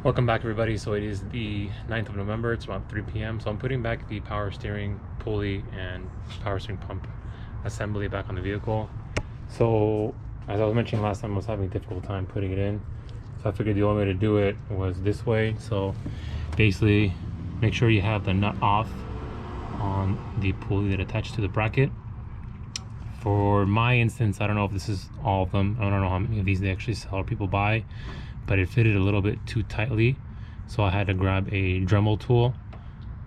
Welcome back, everybody. So it is the 9th of November. It's about 3 p.m. So I'm putting back the power steering pulley and power steering pump assembly back on the vehicle. So as I was mentioning last time, I was having a difficult time putting it in. So I figured the only way to do it was this way. So basically, make sure you have the nut off on the pulley that attaches to the bracket. For my instance, I don't know if this is all of them. I don't know how many of these they actually sell or people buy, but it fitted a little bit too tightly. So I had to grab a Dremel tool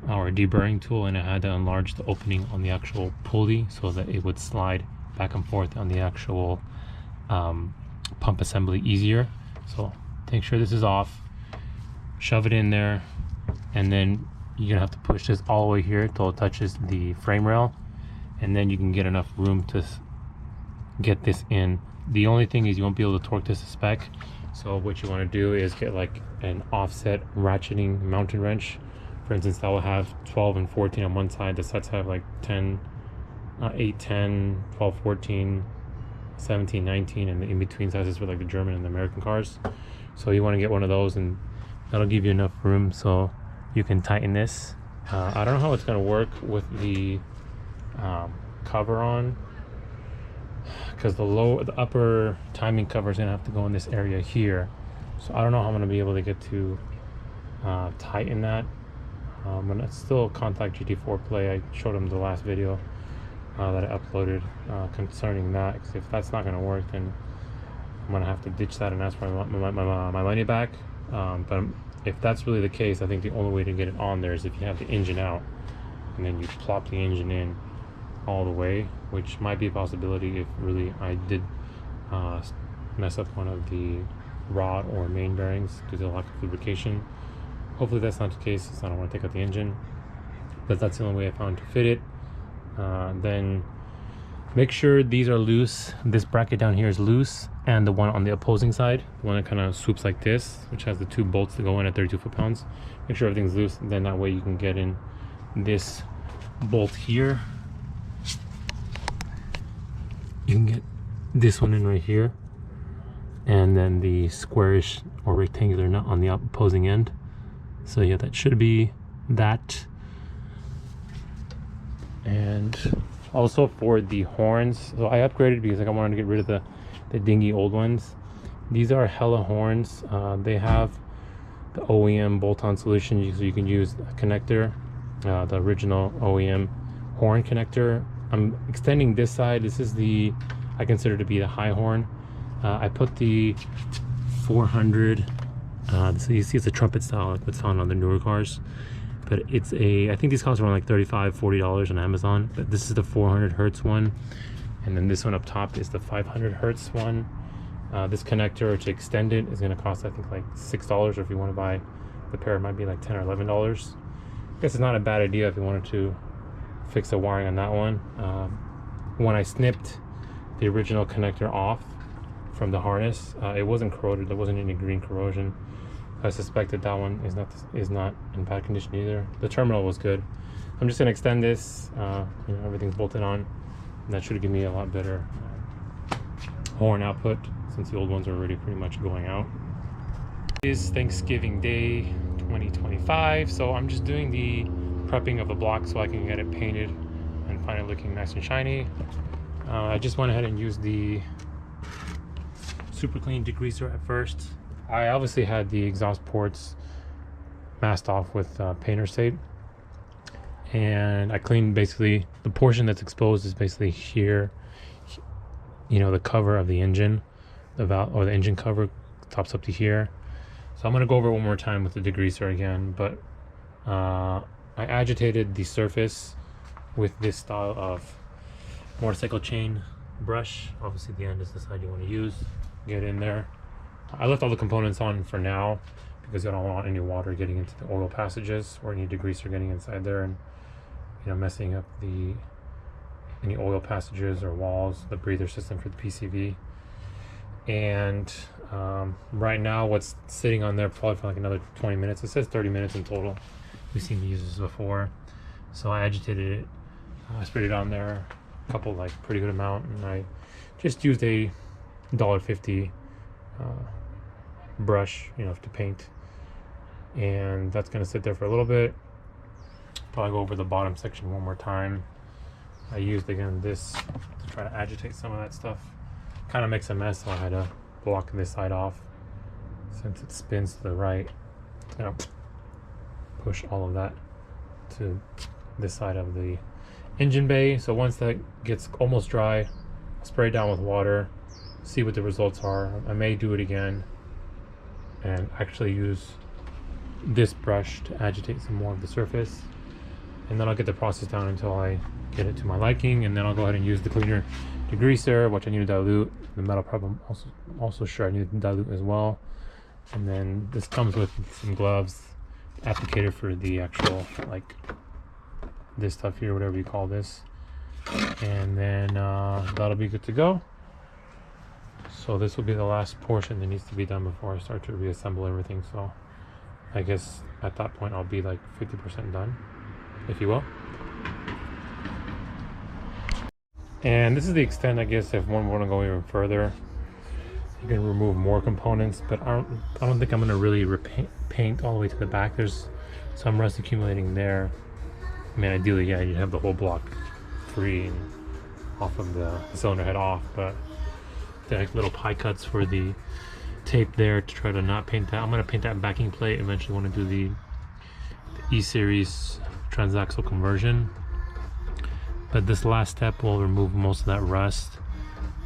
or a deburring tool, and I had to enlarge the opening on the actual pulley so that it would slide back and forth on the actual pump assembly easier. So make sure this is off, shove it in there, and then you're gonna have to push this all the way here till it touches the frame rail, and then you can get enough room to get this in. The only thing is you won't be able to torque this to spec. So what you want to do is get like an offset ratcheting mountain wrench. For instance, that will have 12 and 14 on one side. The sets have like 10, 8, 10, 12, 14, 17, 19, and the in-between sizes for like the German and the American cars. So you want to get one of those, and that'll give you enough room so you can tighten this. I don't know how it's going to work with the cover on, because the upper timing cover is gonna have to go in this area here. So I don't know how I'm gonna be able to get to tighten that. I'm gonna still contact GT4 Play. I showed them the last video that I uploaded concerning that, because if that's not gonna work, then I'm gonna have to ditch that and ask for my money back. But if that's really the case, I think the only way to get it on there is if you have the engine out and then you plop the engine in all the way, which might be a possibility if really I did mess up one of the rod or main bearings due to the lack of lubrication. Hopefully that's not the case, so I don't want to take out the engine, but that's the only way I found to fit it. Then make sure these are loose. This bracket down here is loose, and the one on the opposing side, the one that kind of swoops like this, which has the two bolts that go in at 32 foot-pounds, make sure everything's loose. Then that way you can get in this bolt here. You can get this one in right here, and then the squarish or rectangular nut on the opposing end. So yeah, that should be that. And also for the horns, so I upgraded because I wanted to get rid of the dingy old ones. These are Hella horns. They have the OEM bolt-on solution, so you can use a connector, the original OEM horn connector. I'm extending this side. This is I consider to be the high horn. I put the 400, so you see it's a trumpet style like what's found on the newer cars, but it's I think these cost around like $35–40 on Amazon, but this is the 400 hertz one, and then this one up top is the 500 hertz one. This connector to extend it is going to cost I think like $6, or if you want to buy the pair it might be like $10 or $11. I guess it's not a bad idea if you wanted to fix the wiring on that one. When I snipped the original connector off from the harness, it wasn't corroded. There wasn't any green corrosion. I suspected that one is not in bad condition either. The terminal was good. I'm just gonna extend this. Everything's bolted on, and that should give me a lot better horn output, since the old ones are already pretty much going out. It is Thanksgiving Day 2025, so I'm just doing the prepping of the block so I can get it painted and find it looking nice and shiny. I just went ahead and used the super clean degreaser at first. I obviously had the exhaust ports masked off with painter's tape, and I cleaned basically the portion that's exposed is basically here, the cover of the engine, the valve or the engine cover tops up to here. So I'm going to go over it one more time with the degreaser again, but I agitated the surface with this style of motorcycle chain brush. Obviously the end is the side you want to use. Get in there. I left all the components on for now because I don't want any water getting into the oil passages or any degreaser getting inside there and messing up any oil passages or walls, the breather system for the PCV. And right now what's sitting on there probably for like another 20 minutes. It says 30 minutes in total. We've seen me use this before. So I agitated it, I sprayed it on there, a couple like pretty good amount, and I just used a $1.50 brush, to paint and that's gonna sit there for a little bit. Probably go over the bottom section one more time. I used again this to try to agitate some of that stuff. Kind of makes a mess, so I had to block this side off. Since it spins to the right, it's gonna push all of that to this side of the engine bay. So once that gets almost dry, spray it down with water, see what the results are. I may do it again and actually use this brush to agitate some more of the surface, and then I'll get the process down until I get it to my liking, and then I'll go ahead and use the cleaner degreaser, which I need to dilute. The metal prep I'm also sure I need to dilute as well. And then this comes with some gloves, applicator for the actual, like this stuff here, whatever you call this, and then that'll be good to go. So this will be the last portion that needs to be done before I start to reassemble everything. So I guess at that point I'll be like 50% done, if you will. And this is the extent, I guess, if one want to go even further, you can remove more components, but I don't think I'm going to really paint all the way to the back. There's some rust accumulating there. I mean, ideally, yeah, you'd have the whole block free and off of the cylinder head off, but there are like little pie cuts for the tape there to try to not paint that. I'm going to paint that backing plate. Eventually want to do the E-series transaxle conversion. But this last step will remove most of that rust.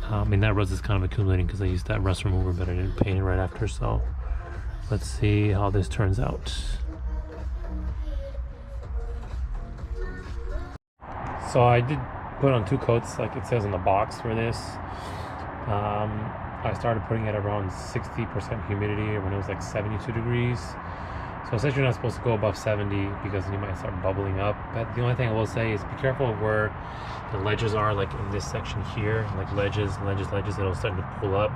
I mean, that rust is kind of accumulating because I used that rust remover, but I didn't paint it right after. So let's see how this turns out. So I did put on 2 coats like it says in the box for this. I started putting it around 60% humidity when it was like 72 degrees. So essentially you're not supposed to go above 70 because you might start bubbling up. But the only thing I will say is be careful of where the ledges are, like in this section here, like ledges, it'll start to pull up.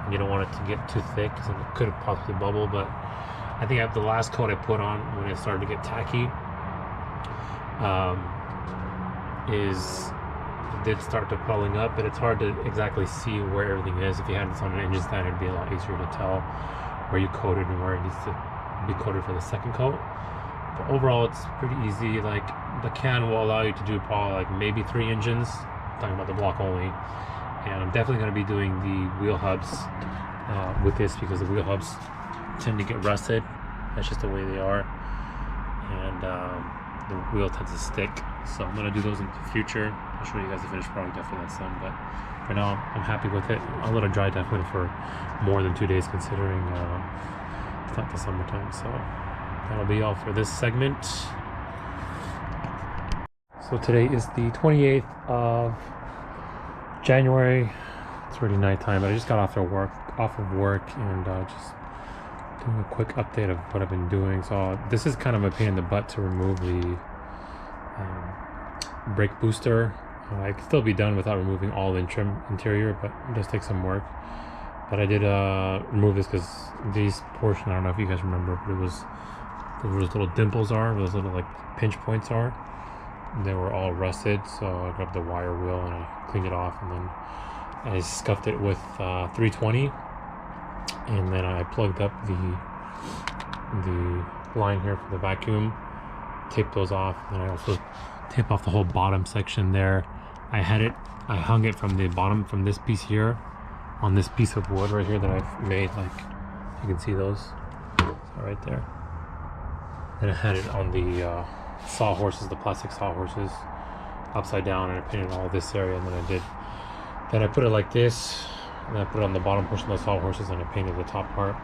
And you don't want it to get too thick because it could possibly bubble. But I think the last coat I put on when it started to get tacky it did start to pulling up, but it's hard to exactly see where everything is. If you had this on an engine stand, it'd be a lot easier to tell where you coated and where it needs to be coated for the second coat. But overall it's pretty easy. Like the can will allow you to do probably like maybe 3 engines, I'm talking about the block only. And I'm definitely going to be doing the wheel hubs with this because the wheel hubs tend to get rusted. That's just the way they are, and the wheel tends to stick. So I'm going to do those in the future. I'll show you guys the finished product after that's done, but for now I'm happy with it. I'll let it dry definitely for more than 2 days considering it's not the summertime. So that'll be all for this segment. So today is the 28th of January. It's already nighttime, but I just got off of work and just doing a quick update of what I've been doing. So this is kind of a pain in the butt to remove the brake booster. I can still be done without removing all the interior, but it does take some work. But I did remove this because these portions, I don't know if you guys remember, but it was where those little dimples are, where those little like pinch points are. They were all rusted, so I grabbed the wire wheel and I cleaned it off, and then I scuffed it with 320, and then I plugged up the line here for the vacuum, taped those off, and I also taped off the whole bottom section there. I hung it from the bottom, from this piece here, on this piece of wood right here that I've made, like you can see those, so right there. And I had it on the sawhorses, the plastic sawhorses, upside down, and I painted all this area, and then I put it like this, and I put it on the bottom portion of the sawhorses, and I painted the top part.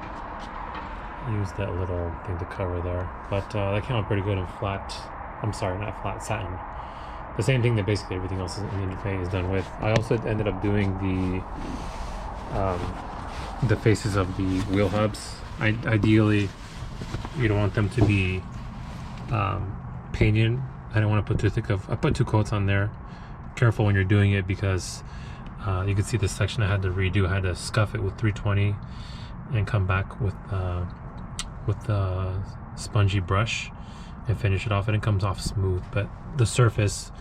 Used that little thing to cover there, but that came out pretty good in flat. I'm sorry, not flat, satin. The same thing that basically everything else in the engine bay is done with. I also ended up doing the faces of the wheel hubs. Ideally, you don't want them to be painted. I don't want to put too thick of. I put 2 coats on there. Careful when you're doing it because you can see this section I had to redo. I had to scuff it with 320 and come back with the spongy brush and finish it off, and it comes off smooth. But the surface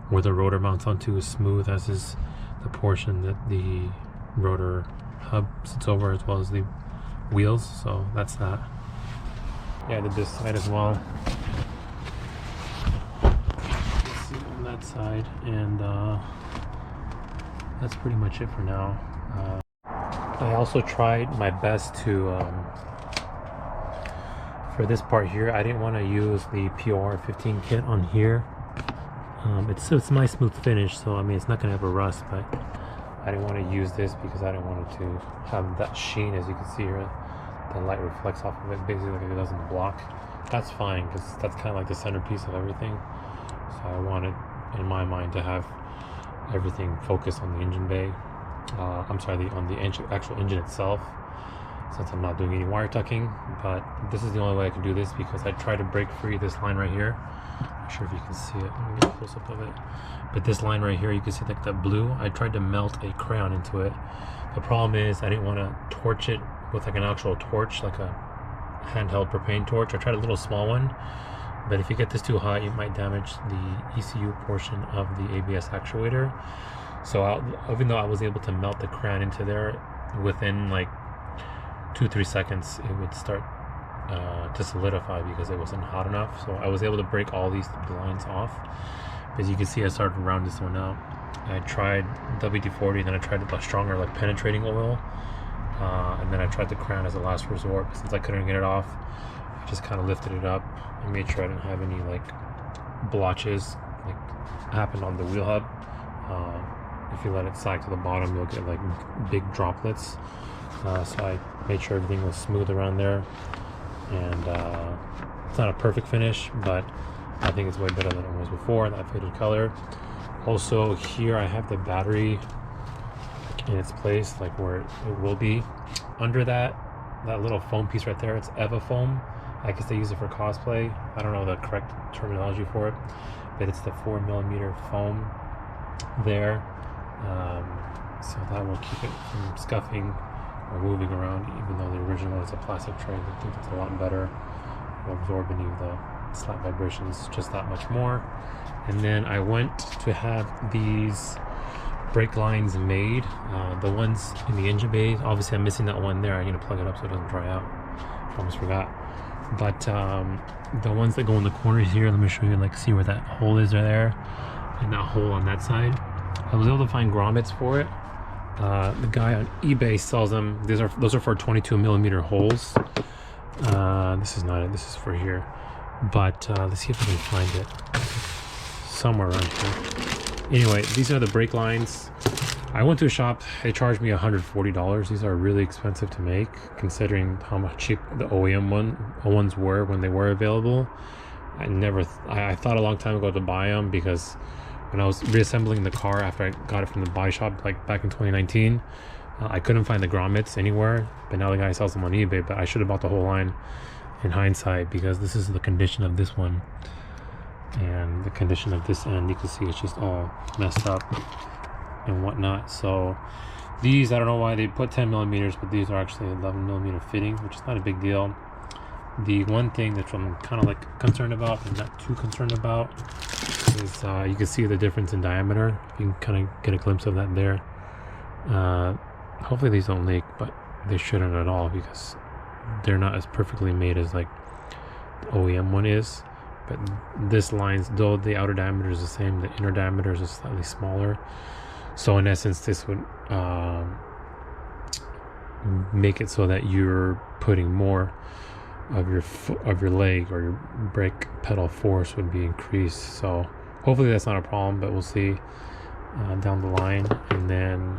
where the rotor mounts onto is smooth, as is the portion that the rotor hub sits over, as well as the wheels. So that's that. Yeah, I did this side as well. Let's see on that side, and that's pretty much it for now. I also tried my best to for this part here, I didn't want to use the POR 15 kit on here. It's a nice smooth finish, so I mean it's not gonna have a rust, but I didn't want to use this because I didn't want it to have that sheen. As you can see here, the light reflects off of it basically like it does in the block. That's fine because that's kind of like the centerpiece of everything. So I wanted, in my mind, to have everything focused on the engine bay. I'm sorry, on the actual engine itself, since I'm not doing any wire tucking. But this is the only way I can do this because I tried to break free this line right here. Not sure if you can see it. Let me get a close up of it. But this line right here, you can see like that blue. I tried to melt a crayon into it. The problem is I didn't want to torch it with like an actual torch, like a handheld propane torch. I tried a little small one, but if you get this too hot, you might damage the ECU portion of the ABS actuator. So even though I was able to melt the crayon into there, within like 2-3 seconds, it would start to solidify because it wasn't hot enough. So I was able to break all these lines off. As you can see, I started to round this one out. I tried WD-40, then I tried a stronger like penetrating oil, and then I tried the crayon as a last resort. But since I couldn't get it off, I just kind of lifted it up and made sure I didn't have any like blotches like happened on the wheel hub. If you let it sag to the bottom, you'll get like big droplets. So I made sure everything was smooth around there, and it's not a perfect finish, but I think it's way better than it was before, that faded color. Also here I have the battery in its place, like where it will be. Under that little foam piece right there, it's Eva foam. I guess they use it for cosplay. I don't know the correct terminology for it, but it's the 4mm foam there. So that will keep it from scuffing or moving around, even though the original is a plastic tray. I think it's a lot better. It'll absorb any of the slight vibrations just that much more. And then I went to have these brake lines made. The ones in the engine bay, obviously I'm missing that one there. I need to plug it up so it doesn't dry out. I almost forgot. But the ones that go in the corners here, let me show you, like see where that hole is right there, and that hole on that side. I was able to find grommets for it. The guy on eBay sells them. Those are for 22mm holes. This is not it. This is for here. But let's see if I can find it somewhere around here. Anyway, these are the brake lines. I went to a shop. They charged me $140. These are really expensive to make, considering how much cheap the OEM ones were when they were available. I thought a long time ago to buy them because when I was reassembling the car after I got it from the body shop, like back in 2019, I couldn't find the grommets anywhere. But now the guy sells them on eBay. But I should have bought the whole line in hindsight, because this is the condition of this one, and the condition of this end, you can see it's just all messed up and whatnot. So these, I don't know why they put 10mm, but these are actually 11mm fitting, which is not a big deal. The one thing that I'm kind of like concerned about, but not too concerned about, is you can see the difference in diameter. You can kind of get a glimpse of that there. Hopefully these don't leak, but they shouldn't at all, because they're not as perfectly made as like the OEM one is. But this lines, though the outer diameter is the same, the inner diameter is slightly smaller. So in essence, this would make it so that you're putting more of your leg, or your brake pedal force would be increased. So hopefully that's not a problem, but we'll see down the line. And then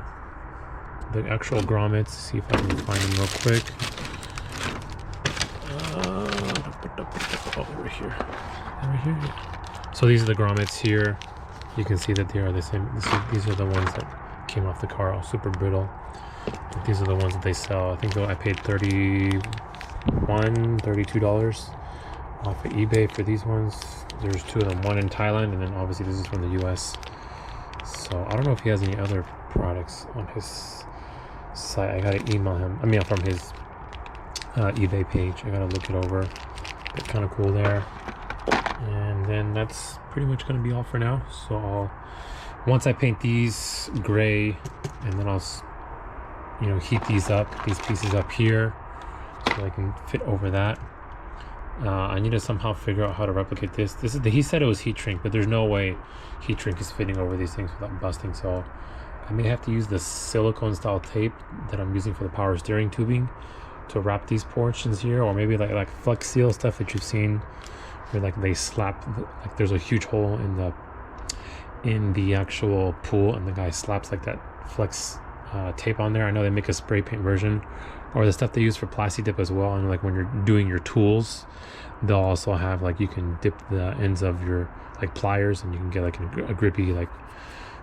the actual grommets, see if I can find them real quick. Over here. So these are the grommets here. You can see that they are the same. These are the ones that came off the car, all super brittle. But these are the ones that they sell. I think I paid $32 off of eBay for these ones. There's two of them, one in Thailand, and then obviously this is from the US. So I don't know if he has any other products on his site. I gotta email him. I mean, from his eBay page. I gotta look it over. It's kind of cool there. And then that's pretty much gonna be all for now. So once I paint these gray, and then I'll heat these pieces up here, so I can fit over that. I need to somehow figure out how to replicate this. He said it was heat shrink, but there's no way heat shrink is fitting over these things without busting. So I may have to use the silicone style tape that I'm using for the power steering tubing to wrap these portions here, or maybe like flex seal stuff that you've seen where like they slap, like there's a huge hole in the actual pool and the guy slaps like that flex tape on there. I know they make a spray paint version, or the stuff they use for plasti dip as well. And like when you're doing your tools, they'll also have like, you can dip the ends of your like pliers and you can get like a grippy like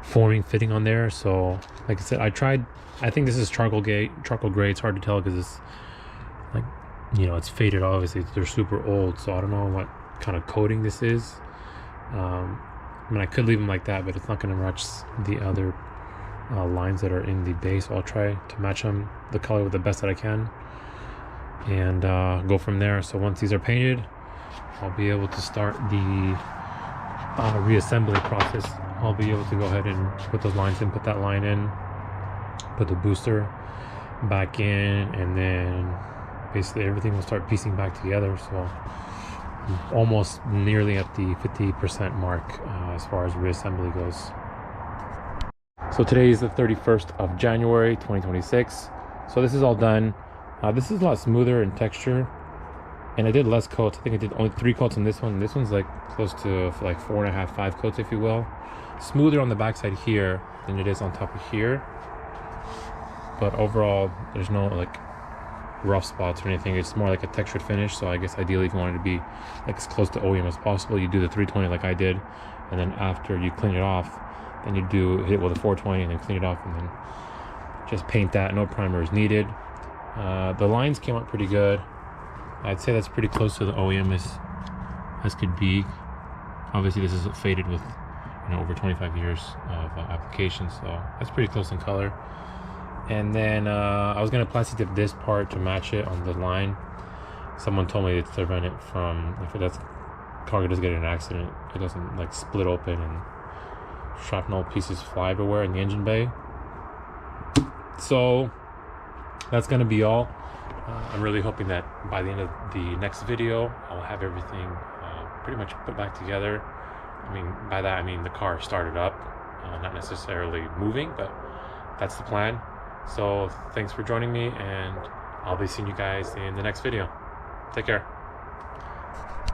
forming fitting on there. So like I said, I think this is charcoal gray. It's hard to tell because it's like, you know, it's faded. Obviously they're super old, so I don't know what kind of coating this is. I mean, I could leave them like that, but it's not going to match the other lines that are in the base. So I'll try to match them, the color, with the best that I can, and go from there. So once these are painted, I'll be able to start the reassembly process. I'll be able to go ahead and put those lines in, put that line in, put the booster back in, and then basically everything will start piecing back together. So I'm almost nearly at the 50% mark as far as reassembly goes. So today is the 31st of January 2026. So this is all done. This is a lot smoother in texture, and I did less coats. I think I did only 3 coats on this one. This one's like close to like 4.5, 5 coats, if you will. Smoother on the backside here than it is on top of here, but overall there's no like rough spots or anything. It's more like a textured finish. So I guess ideally, if you wanted to be like as close to OEM as possible, you do the 320 like I did, and then after you clean it off, then you hit it with a 420 and then clean it off, and then just paint that. No primer is needed. The lines came out pretty good. I'd say that's pretty close to the OEM as could be. Obviously this is faded with, you know, over 25 years of application, so that's pretty close in color. And then I was gonna plastic dip this part to match it on the line. Someone told me to prevent it from, if that's cargo does get in an accident, it doesn't like split open and shrapnel pieces fly everywhere in the engine bay. So that's gonna be all. I'm really hoping that by the end of the next video, I'll have everything pretty much put back together. I mean, by that I mean the car started up, not necessarily moving, but that's the plan. So thanks for joining me, and I'll be seeing you guys in the next video. Take care.